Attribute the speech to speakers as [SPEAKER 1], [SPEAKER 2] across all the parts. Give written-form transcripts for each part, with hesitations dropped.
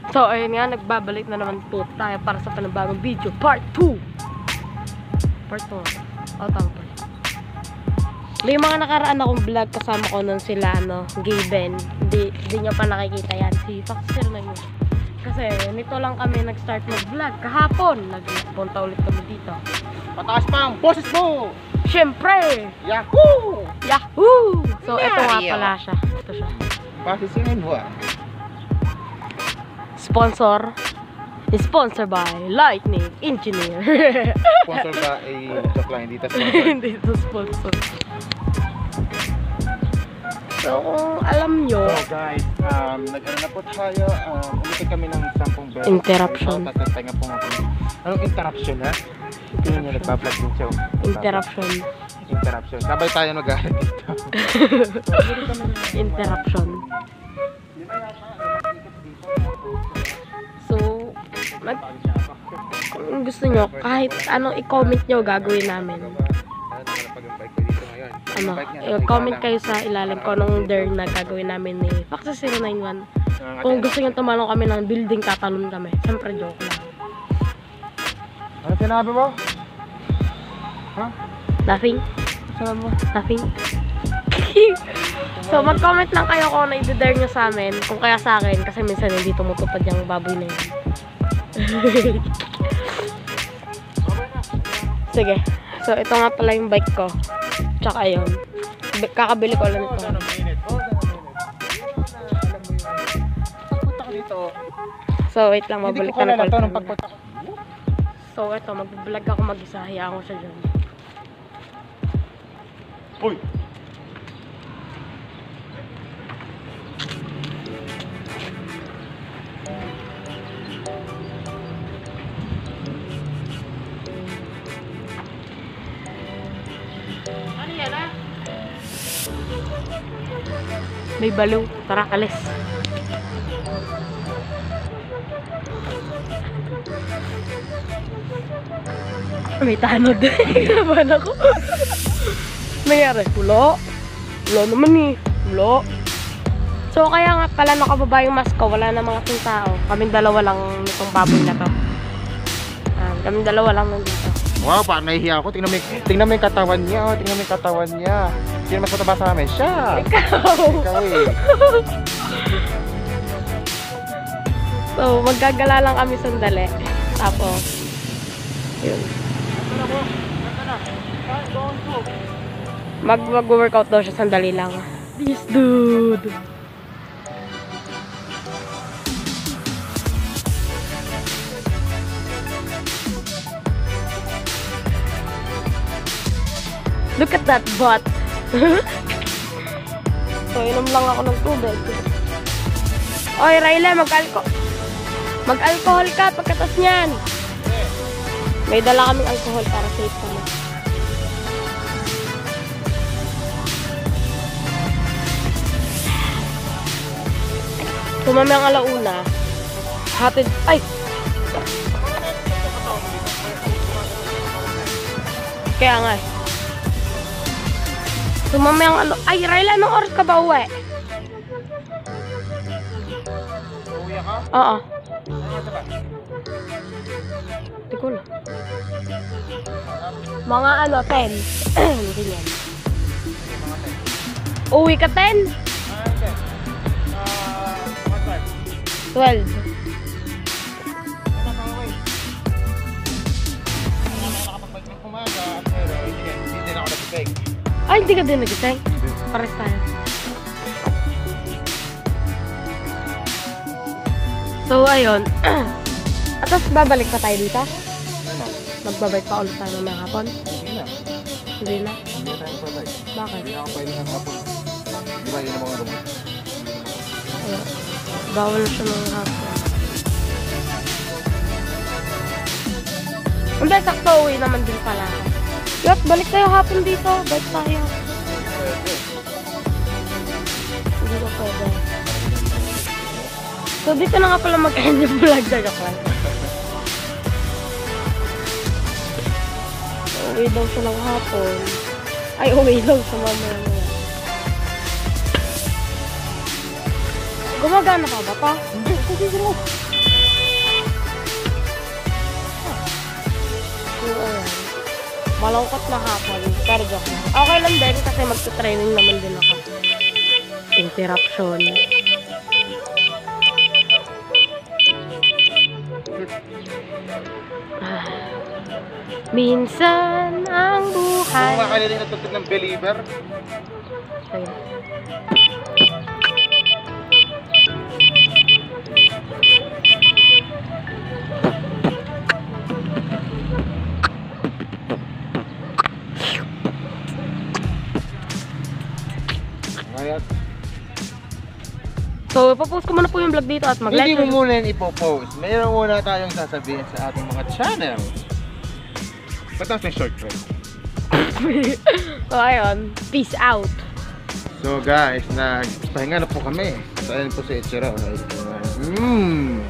[SPEAKER 1] So, ayun nga, nagbabalik na naman po tayo para sa panibagong video. Part 2! Part 2. Oh, tama po. May mga nakaraan akong vlog kasama ko nun sila, Gaben. Hindi nyo pa nakikita yan. Si Foxer na yun. Kasi, nito lang kami nag-start mag-vlog. Kahapon, nagpunta ulit kami dito.
[SPEAKER 2] Pataas pa ang boses mo!
[SPEAKER 1] Siyempre!
[SPEAKER 2] Yahoo!
[SPEAKER 1] Yahoo! So, ito nga pala siya. Ito siya.
[SPEAKER 2] Pasisingin mo
[SPEAKER 1] Sponsor by Lightning Engineer.
[SPEAKER 2] Sponsor ba ay joke lang, hindi ito sponsor.
[SPEAKER 1] Hindi ito sponsor. So, kung alam nyo,
[SPEAKER 2] So guys, nag-ano na po tayo, umitin kami ng 10 beses.
[SPEAKER 1] Interruption.
[SPEAKER 2] Tatay nga po nga po. Anong interruption ha? Tingin nyo, nagpa-vlog din siya.
[SPEAKER 1] interruption.
[SPEAKER 2] Sabay tayo mag-ahit dito.
[SPEAKER 1] Interruption. So, kung gusto nyo, kahit anong i-comment nyo, gagawin namin. I-comment kayo sa ilalim ko anong dare na gagawin namin ni Foxy 091. Kung gusto nyo tumalong kami ng building, tatalon kami. Siyempre, joke lang.
[SPEAKER 2] Ano sinabi mo? Ha?
[SPEAKER 1] Nothing?
[SPEAKER 2] Sinabi mo?
[SPEAKER 1] Nothing? So, mag-comment lang kayo kung ano i-dare nyo sa amin. Kung kaya sa akin, kasi minsan hindi tumutupad yung baboy na yun. Sige. So, ito nga pala yung bike ko. Tsaka yun. Kakabili ko lang ito. So, wait lang. Mabalik ka na pala. So, ito. Mag-vlog ako mag-isa. Hayaan ko siya dyan.
[SPEAKER 2] Uy!
[SPEAKER 1] May baliw. Tara, alis. May tanod. Naman ako. Mayroon. Pulo. Pulo naman eh. Pulo. So, kaya nga pala nakababa yung mask ko. Wala na mga tao. Kaming dalawa lang nitong baboy na to. Kaming dalawa lang nandito.
[SPEAKER 2] Wow, parang nahihiya ako. Tingnan mo yung katawan niya. Oh. Tingnan mo yung katawan niya. Sino mas mataba sa amin? Siya! Ikaw eh.
[SPEAKER 1] So, maggagala lang kami sandali. Tapos, yun. Mag-workout daw siya sandali lang. This dude! Look at that butt! So, inom lang ako ng tubig. Oy, Rayla, mag-alcohol ka pagkatas niyan. May dala kaming alcohol para safe kami. Tumami ang alauna. Hatid. Ay! Kaya nga eh. Tumami ang alauna. Ay, Rayla, anong oras ka ba uwi?
[SPEAKER 2] Uwi ka?
[SPEAKER 1] Oo. Hindi ko na. Mga 10. Hindi yan. Uwi ka 10? 12. Ay, hindi ka din nagising. Pares tayo. So, ayun. At tapos babalik pa tayo dito? Magbabalik pa ulit tayo ng hapon? Hindi na.
[SPEAKER 2] Hindi tayo magbabike.
[SPEAKER 1] Bakit?
[SPEAKER 2] Hindi ako pwede ng hapon. Di ba yun ang mga gamot?
[SPEAKER 1] Ayun. Bawal na siya ng hapon. Hindi, sakto uwi naman din pala. Yot, balik tayo hapon dito. Balik tayo. Hindi ko pwede. So, dito na nga pala mag-end yung vlog na joke lang. Uwi daw siya ng hapon. Ay, uwi daw sa mamaya. Gumagana pa ba to?
[SPEAKER 2] Hindi, hindi mo.
[SPEAKER 1] Malungkot na hapon. Pero joke lang. Okay lang din kasi magta-training naman din ako. Interruption. Minsan ang buhay.
[SPEAKER 2] Kung makanila yung natugtog ng Believer.
[SPEAKER 1] Ayun.
[SPEAKER 2] Ngayon,
[SPEAKER 1] So, ipopost ko muna po yung vlog dito at
[SPEAKER 2] hindi
[SPEAKER 1] mag-like.
[SPEAKER 2] mo muna yan ipopost. Mayroon muna tayong sasabihin sa ating mga channel. Ba't ang short trip?
[SPEAKER 1] So, ayun. Peace out.
[SPEAKER 2] So guys, nagpahinga na po kami. So ayun po si Ichiro. Yummy.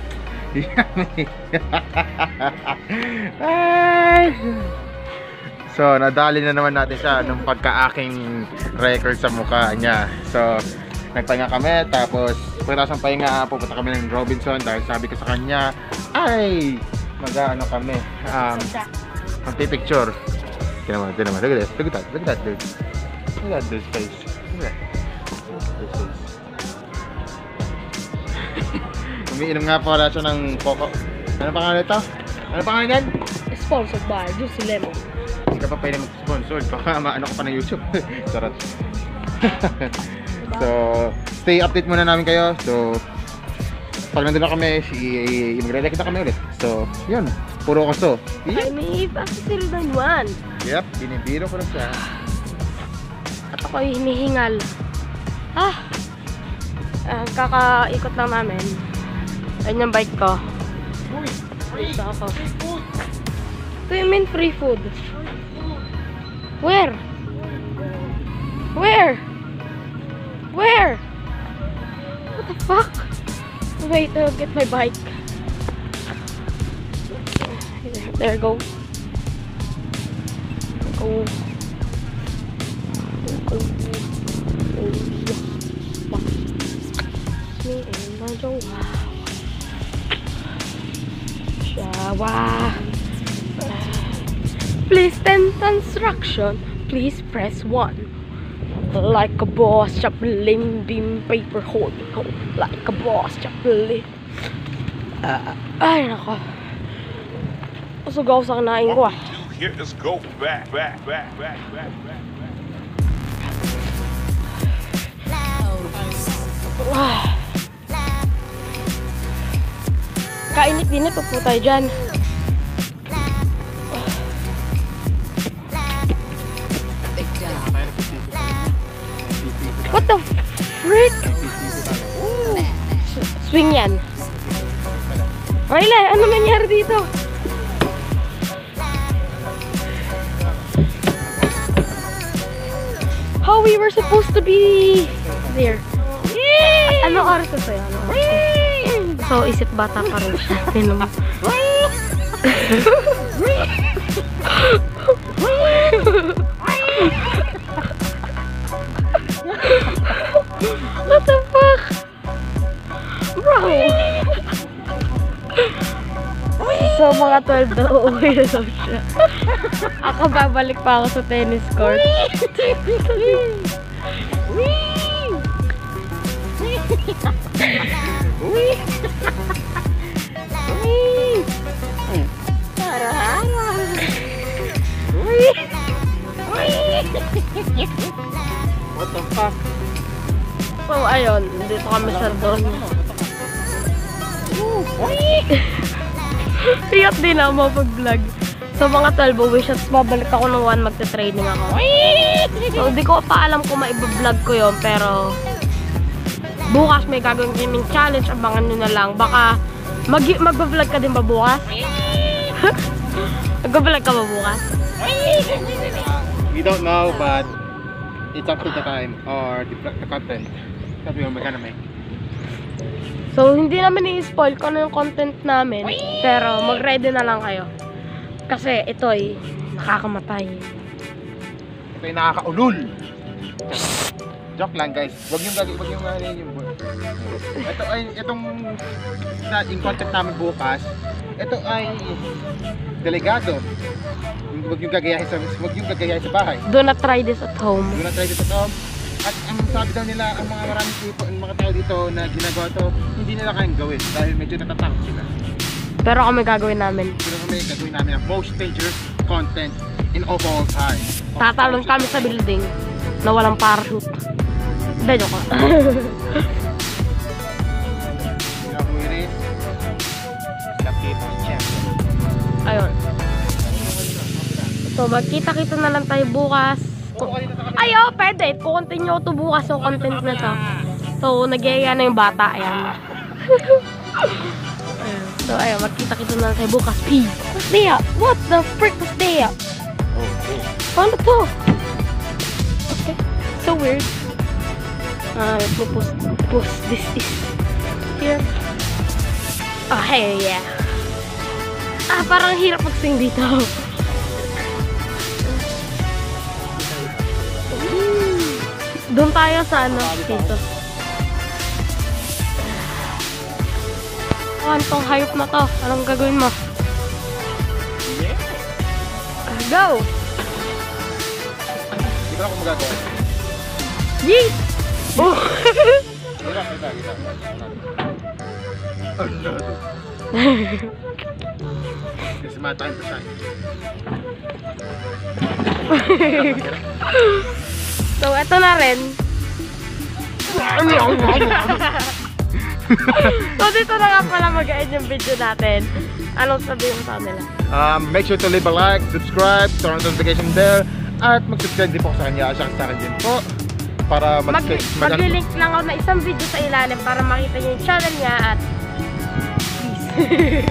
[SPEAKER 2] Ay. So nadali na naman natin siya nung pagka-aking record sa mukha niya. So nagpahinga kami, tapos pagkatapos ng pahinga pupunta kami ng Robinson dahil sabi ko sa kanya ay mag-ano kami, magpipicture. Look at this. Look at that dude. Look at this face. Look at this face. Umiinom nga pala siya ng coco. Ano pangalan ito? Ano pangalan yan?
[SPEAKER 1] Sponsored by Juicy Lemon.
[SPEAKER 2] Hindi ka pa pwede mag-sponsor. Baka maano ka pa ng YouTube. Charot. So, stay update muna namin kayo. So, pag nandun na kami, magre-rekit na kami ulit. So, yun. Puro kaso.
[SPEAKER 1] I may Basil than one.
[SPEAKER 2] Yep, binibiro ko na siya.
[SPEAKER 1] At ako'y hinihingal. Kakaikot lang namin. Ayun yung bike ko. Ito ako. What do you mean free food? Where? Where? Where? What the fuck? Wait, I'll get my bike. There you go. Oh. Me and my jowa. Shawa. Please send instruction. Please press 1. Like a boss, chaplain, beam, paper, hold. Like a boss, chaplain. Ay, nako. Sugaw sa kanain ko ah.
[SPEAKER 3] Here is go back.
[SPEAKER 1] Kainit din ito po tayo dyan. What the frick? Swing yan. Riley, ano nangyari dito? How we were supposed to be there? Anong oras na sa'yo? So, isip bata pa rin siya. Tinom. What the fuck? Bro! So, mga 12 na uuwi na daw siya. Ako babalik pa ako sa tennis court.
[SPEAKER 2] What the fuck?
[SPEAKER 1] So, ayun. Dito kami sa doon. Tiyot din ako mapag-vlog. So, mga 12 wishes, babalik ako ng 1, magte-training ako. So, di ko pa alam kung maiba-vlog ko yun, pero bukas may gagawin gaming challenge, abangan nyo na lang. Baka mag-vlog ka din ba bukas? Mag-vlog ka ba bukas?
[SPEAKER 2] We don't know, but it's up to the time or the content that we are gonna make.
[SPEAKER 1] So, hindi namin i-spoil kung ano yung content namin. Pero, mag-ready na lang kayo. Kasi, ito ay nakakamatay.
[SPEAKER 2] Ito yung nakakaulol. Joke lang guys. Wag yung yung ito ay itong in contact namin bukas. Ito ay delegado. Wag yung gagayahin sa bahay.
[SPEAKER 1] Do not try this at home.
[SPEAKER 2] Do not try this at home. At ang sabi daw nila, ang mga maraming people, ang mga tao dito na ginagawa to, hindi nila kayang gawin dahil medyo natatakot sila.
[SPEAKER 1] Pero kami gagawin namin.
[SPEAKER 2] Pero kami gagawin namin ang most dangerous content in of all time.
[SPEAKER 1] Tatalon kami sa building na walang parachute. Hindi, joke ko. Ayun. So, magkita-kita na lang tayo bukas. Ayo, pwede. Continue to bukas yung content na to. So, nagyaya na yung bata. Ayan. So, ayun. Magkita-kita na lang tayo bukas. Peace. What's that? What the frick was that? Paano to? Okay. So weird. Let me post this is here. Oh, hey, yeah. Parang hirap mag-sing dito. Doon tayo sa ano, dito. Tong hayop na to. Anong gagawin mo? Go!
[SPEAKER 2] Hindi ko na kung magagawa.
[SPEAKER 1] Yeet! Oh!
[SPEAKER 2] Kita. Kasi matahin to siya.
[SPEAKER 1] So, eto na rin. So, dito na nga pala mag-end yung video natin. Anong sabihin mo sa kanila?
[SPEAKER 2] Make sure to leave a like, subscribe, turn on notification bell, at mag-subscribe din po sa kanya, sa akin din po. Para
[SPEAKER 1] mag-link lang ako na isang video sa ilalim para makita niyo yung channel niya at peace.